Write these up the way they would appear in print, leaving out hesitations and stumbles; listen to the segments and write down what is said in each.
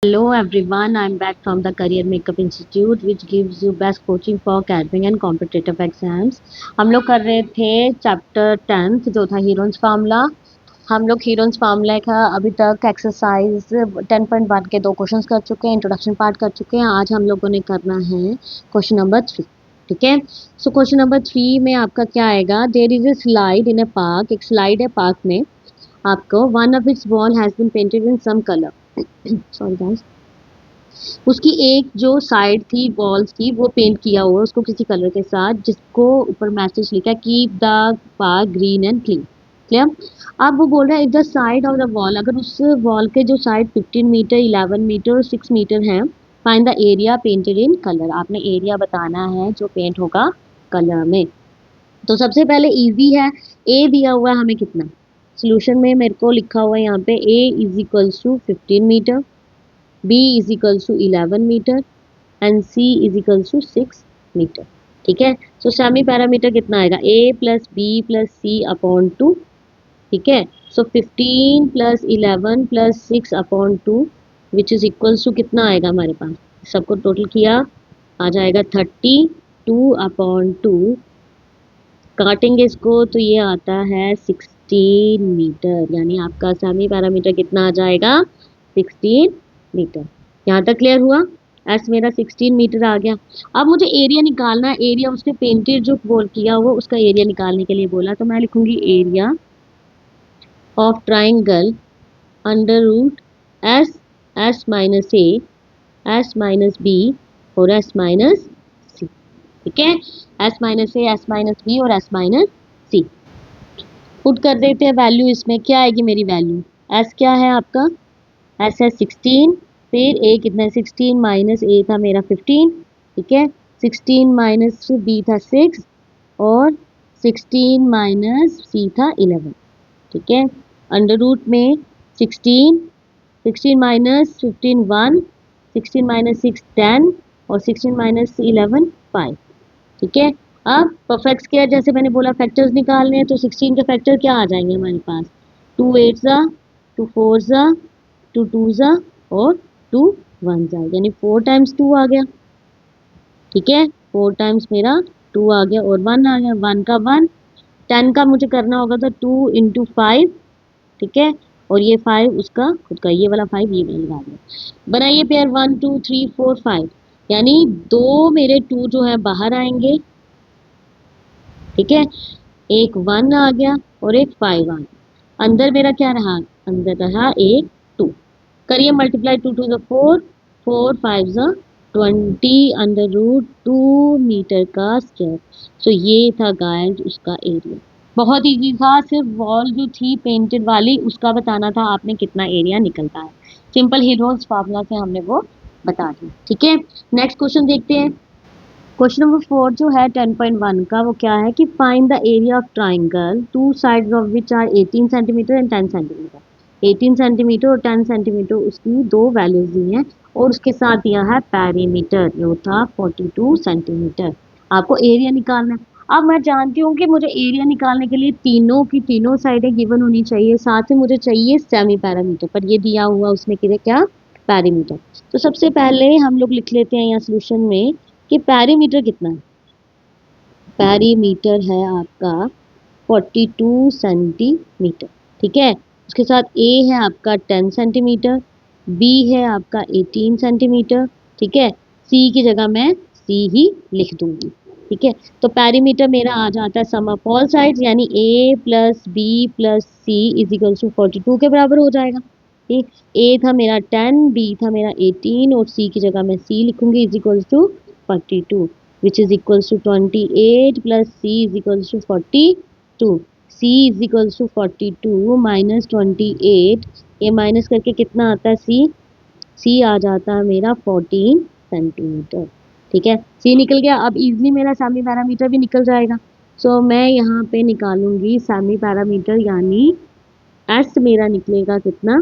Hello everyone, I'm back from the Career Makeup Institute which gives you best coaching for academic and competitive exams। हम लोग कर रहे थे chapter 10th जो था हीरोन्स फार्मूला। हम लोग हीरोन्स फार्मूला का अभी तक एक्सरसाइज 10.1 के 2 क्वेश्चंस कर चुके हैं, इंट्रोडक्शन पार्ट कर चुके हैं। आज हम लोगों ने करना है क्वेश्चन नंबर 3। ठीक है, सो क्वेश्चन नंबर 3 में आपका क्या आएगा। There is a slide in a park. एक स्लाइड है पार्क में, आपको one of its wall has been painted in some colour sorry guys, उसकी एक जो साइड थी वॉल्स की वो पेंट किया हुआ उसको किसी कलर के साथ, जिसको ऊपर मैसेज लिखा है keep the park green and clean. Clear. अब वो बोल रहा है if the side of the wall, अगर उस वॉल के जो साइड 15 मीटर 11 मीटर और 6 मीटर है, find the area painted in colour. आपने एरिया बताना है जो पेंट होगा कलर में। तो सबसे पहले इजी है, ए दिया हुआ है हमें कितना, सोल्यूशन में मेरे को लिखा हुआ है यहाँ पे A is equals to 15 meter, B is equals to 11 meter and C is equals to 6 meter. ठीक है, सो सेमी पैरामीटर कितना आएगा A plus B plus C upon 2। ठीक है, so 15 plus 11 plus 6 upon 2 which is equals to कितना आएगा हमारे पास, सबको टोटल किया आ जाएगा 32 अपॉन 2। काटेंगे इसको तो ये आता है 16 मीटर, यानी आपका सेमी पैरामीटर कितना आ जाएगा 16 मीटर। यहाँ तक क्लियर हुआ। एस मेरा 16 मीटर आ गया। अब मुझे एरिया निकालना है। एरिया उसने पेंटेड जो बोल किया हुआ उसका एरिया निकालने के लिए बोला, तो मैं लिखूंगी area of triangle under root S, S minus A, S minus B और एस माइनस सी। ठीक है, S minus A, S minus B और एस माइनस सी। पुट कर देते हैं वैल्यू इसमें, क्या आएगी मेरी वैल्यू। एस क्या है आपका, एस है 16, फिर ए कितना है 16 माइनस ए था मेरा 15। ठीक है, 16 माइनस बी था 6 और 16 माइनस सी था 11। ठीक है, अंडर रूट में 16, 16 माइनस 15 1, 16 माइनस 6 10 और 16 माइनस 11 5। ठीक है, अब परफेक्ट स्क्वायर जैसे मैंने बोला फैक्टर्स निकालने हैं, तो 16 के फैक्टर क्या आ जाएंगे हमारे पास, 2 8 ज़ा, 2 4 ज़ा, 2 2 ज़ा और 2 1 ज़ा, यानी 4 टाइम्स 2 आ गया। ठीक है, 4 टाइम्स मेरा 2 आ गया और 1 आ गया, 1 का 1, 10 का मुझे करना होगा तो 2 इंटू 5। ठीक है, और ये 5 उसका खुद का, ये वाला 5 ये वाला लगा दिया। बनाइए पेयर 1 2 3 4 5, यानी 2 मेरे 2 जो है बाहर आएंगे। ठीक है, एक 1 आ गया और एक 5 आ गया। अंदर मेरा क्या रहा, अंदर रहा एक 2। करिए मल्टीप्लाई, 2 2 4, 4 5 20 अंडर रूट 2 मीटर का स्क्वायर। सो ये था गाइस उसका एरिया। बहुत इजी था, सिर्फ वॉल जो थी पेंटेड वाली उसका बताना था आपने कितना एरिया निकलता है। सिंपल हीरोज फार्मूला से हमने वो बता दिया। ठीक है, नेक्स्ट क्वेश्चन देखते हैं। क्वेश्चन नंबर 4 जो है 10.1 का, वो क्या है कि find the area of triangle two sides of which are 18 centimetre and 10 centimetre. 18 centimetre और 10 सेंटीमीटर उसकी दो वैल्यूज दी हैं और उसके साथ दिया है पैरीमीटर, जो था 42 सेंटीमीटर। आपको एरिया निकालना है। अब मैं जानती हूँ कि मुझे एरिया निकालने के लिए तीनों की तीनों साइडें गिवन होनी चाहिए, साथ में मुझे चाहिए सेमी पैरामीटर, पर ये दिया हुआ उसने क्या, पैरीमीटर। तो सबसे पहले हम लोग लिख लेते हैं यहाँ सोल्यूशन में कि पैरीमीटर कितना है। पैरीमीटर है आपका 42 सेंटीमीटर। ठीक है, उसके साथ ए है आपका 10 सेंटीमीटर, बी है आपका 18 सेंटीमीटर। ठीक है, सी की जगह मैं सी ही लिख दूंगी। ठीक है, तो पैरीमीटर मेरा आ जाता है सम ऑफ ऑल साइड्स, यानी A plus B plus C is equal to 42 के बराबर हो जाएगा। ठीक, ए था मेरा 10, बी था मेरा 18 और सी की जगह मैं सी लिखूंगी is equal to 42 which is equals to 28 plus c is equals to 42। c is equals to 42 minus 28, ये माइनस करके कितना आता है c, c आ जाता है मेरा 14 सेंटीमीटर। ठीक है, c निकल गया। अब इजीली मेरा सेमी पैरामीटर भी निकल जाएगा। सो मैं यहाँ पे निकालूंगी सेमी पैरामीटर, यानी s मेरा निकलेगा कितना,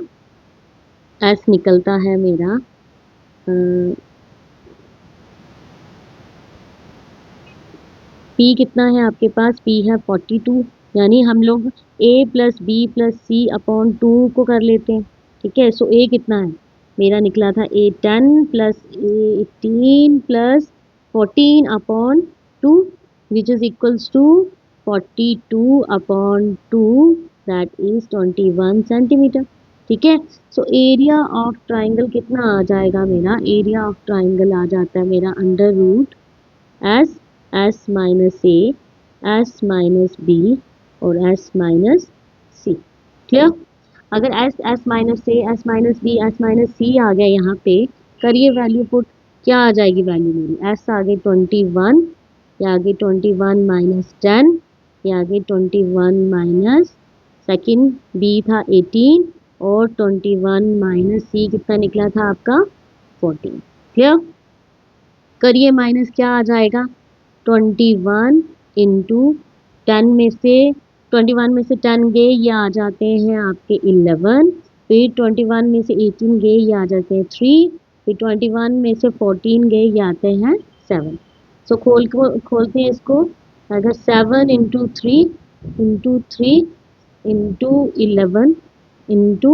s निकलता है मेरा P कितना है आपके पास, P है 42, यानी हम लोग A plus B plus C upon 2 को कर लेते हैं। ठीक है, सो A कितना है मेरा निकला था A10 plus A18 plus 14 upon 2 which is equals to 42 upon 2 that is 21 centimetre. ठीक है, सो एरिया ऑफ ट्राइंगल कितना आ जाएगा मेरा? एरिया ऑफ ट्राइंगल आ जाता है मेरा under root S, S minus A, S minus B और एस माइनस सी। क्लियर? अगर s, S minus A, S minus B, s minus C आ गया यहाँ पे, करिए वैल्यू पुट, क्या आ जाएगी वैल्यू मेरी? एस आ गई 21, ये आ गई 21 माइनस 10, ये आ गई 21 माइनस सेकेंड बी था 18 और 21 माइनस सी कितना निकला था आपका? 14। क्लियर? करिए माइनस क्या आ जाएगा? 21 इंटू 10 में से 21 में से 10 गए, ये आ जाते हैं आपके 11, फिर 21 में से 18 गए, ये आ जाते हैं 3, फिर 21 में से 14 गए, ये आते हैं 7। सो खोलते हैं इसको। अगर 7 इंटू 3 इंटू 11 इंटू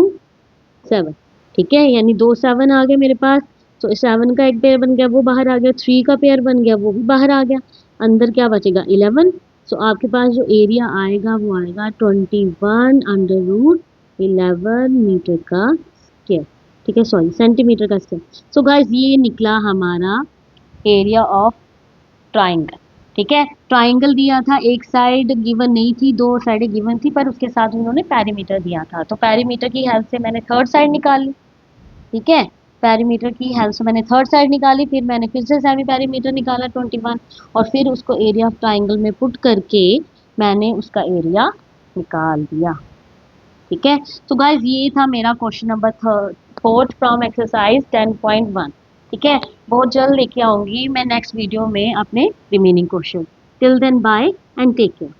7, ठीक है, यानी 2 7 आ गए मेरे पास। तो 7 का एक पेयर बन गया, वो बाहर आ गया, 3 का पेयर बन गया, वो भी बाहर आ गया, अंदर क्या बचेगा? 11। सो आपके पास जो एरिया आएगा वो आएगा 21 अंडर रूट 11 मीटर का स्क्वायर। ठीक है, सॉरी सेंटीमीटर का स्क्वायर। सो गाइस ये निकला हमारा एरिया ऑफ ट्राइंगल। ठीक है, ट्राइंगल दिया था, एक साइड गिवन नहीं थी, दो साइडें गिवन थी, पर उसके साथ उन्होंने पेरीमीटर दिया था, तो पेरीमीटर की हेल्प से मैंने थर्ड साइड निकाल ली। ठीक है, पेरीमीटर की हेल्प से मैंने थर्ड साइड निकाली, फिर मैंने फिर से सेमी पेरीमीटर निकाला 21 और फिर उसको एरिया ऑफ ट्राइंगल में पुट करके मैंने उसका एरिया निकाल दिया। ठीक है, तो गाइज ये था मेरा क्वेश्चन नंबर 4 फ्रॉम एक्सरसाइज 10.1। ठीक है, बहुत जल्द लेके आऊंगी मैं नेक्स्ट वीडियो में अपने remaining question. Till then bye and take care.